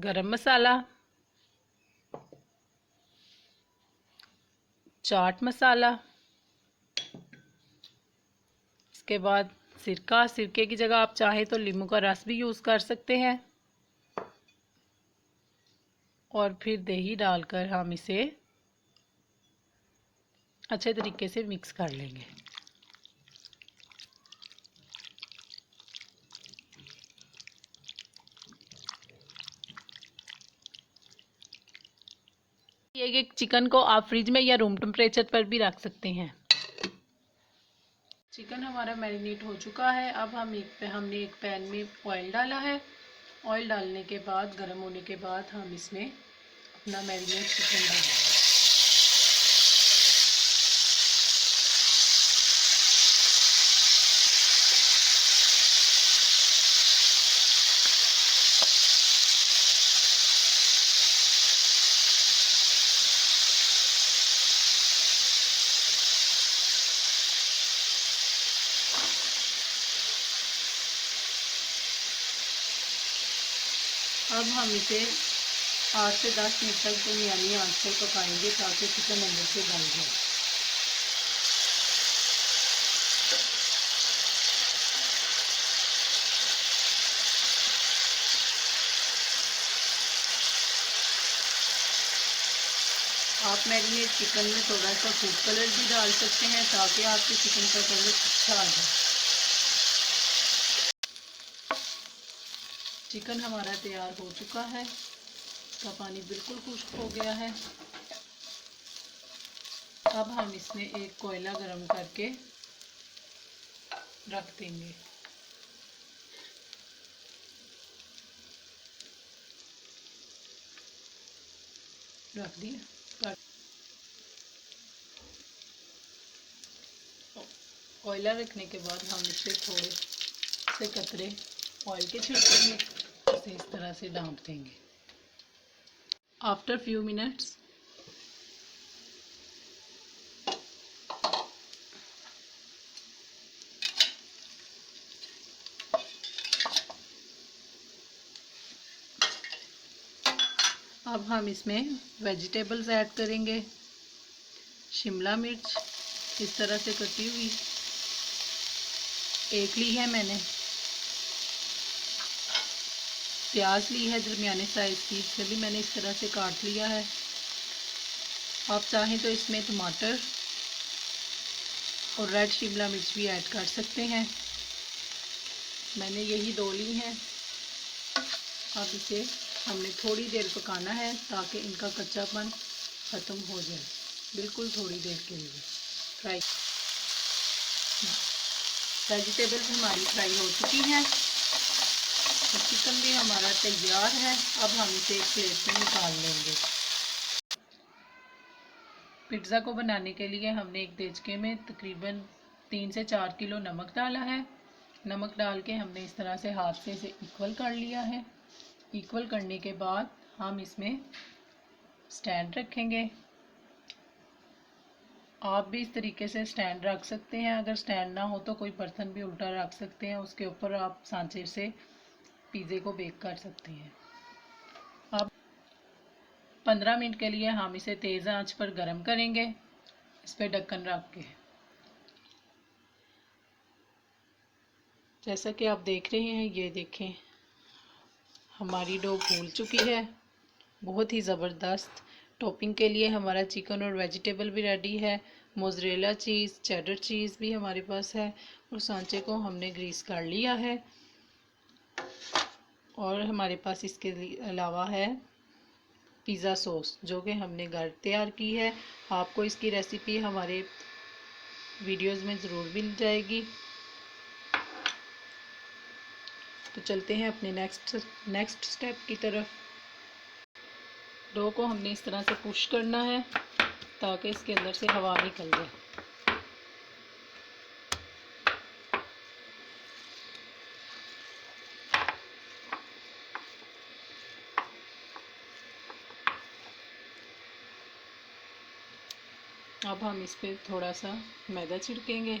गरम मसाला, चाट मसाला, इसके बाद सिरका। सिरके की जगह आप चाहे तो नींबू का रस भी यूज़ कर सकते हैं। और फिर दही डालकर हम इसे अच्छे तरीके से मिक्स कर लेंगे। ये चिकन को आप फ्रिज में या रूम टेम्परेचर पर भी रख सकते हैं। चिकन हमारा मैरिनेट हो चुका है। अब हमने एक पैन में ऑयल डाला है। ऑयल डालने के बाद, गर्म होने के बाद हम इसमें अपना मैरिनेट चिकन डालेंगे। अब हम इसे 8 से 10 मिनट तक दरमियानी आंच पर पकाएंगे ताकि चिकन अंदर से गल जाए। आप मैरिनेट चिकन में थोड़ा सा फूड कलर भी डाल सकते हैं ताकि आपके चिकन का कलर अच्छा आ जाए। चिकन हमारा तैयार हो चुका है। इसका पानी बिल्कुल खुश्क हो गया है। अब हम इसमें एक कोयला गरम करके रख देंगे। रख दिया। कोयला रखने के बाद हम इसे थोड़े से कतरे ऑयल के छिड़केंगे, इसे इस तरह से ढाँप देंगे। आफ्टर फ्यू मिनट्स अब हम इसमें वेजिटेबल्स ऐड करेंगे। शिमला मिर्च इस तरह से कटी हुई एक ली है मैंने। प्याज ली है दरमियाने साइज़ की, इसे भी मैंने इस तरह से काट लिया है। आप चाहें तो इसमें टमाटर और रेड शिमला मिर्च भी ऐड कर सकते हैं। मैंने यही 2 ली हैं। अब इसे हमने थोड़ी देर पकाना है ताकि इनका कच्चापन ख़त्म हो जाए। बिल्कुल थोड़ी देर के लिए फ्राई। वेजिटेबल्स हमारी फ्राई हो चुकी हैं। तो चिकन भी हमारा तैयार है। अब हम इसे एक प्लेट में निकाल लेंगे। पिज़्ज़ा को बनाने के लिए हमने एक देचके में तकरीबन 3 से 4 किलो नमक डाला है। नमक डाल के हमने इस तरह से हाथ से इसे इक्वल कर लिया है। इक्वल करने के बाद हम इसमें स्टैंड रखेंगे। आप भी इस तरीके से स्टैंड रख सकते हैं। अगर स्टैंड ना हो तो कोई बर्तन भी उल्टा रख सकते हैं, उसके ऊपर आप सांचे से पिज़्ज़े को बेक कर सकते हैं। अब 15 मिनट के लिए हम इसे तेज़ आंच पर गरम करेंगे, इस पर ढक्कन रख के। जैसा कि आप देख रहे हैं, ये देखें हमारी डो फूल चुकी है, बहुत ही ज़बरदस्त। टॉपिंग के लिए हमारा चिकन और वेजिटेबल भी रेडी है। मोज़रेला चीज़, चेडर चीज़ भी हमारे पास है और सांचे को हमने ग्रीस कर लिया है। और हमारे पास इसके अलावा है पिज़्ज़ा सॉस, जो कि हमने घर तैयार की है। आपको इसकी रेसिपी हमारे वीडियोस में ज़रूर मिल जाएगी। तो चलते हैं अपने नेक्स्ट स्टेप की तरफ। डो को हमने इस तरह से पुश करना है ताकि इसके अंदर से हवा निकल जाए। अब हम इस पर थोड़ा सा मैदा छिड़केंगे।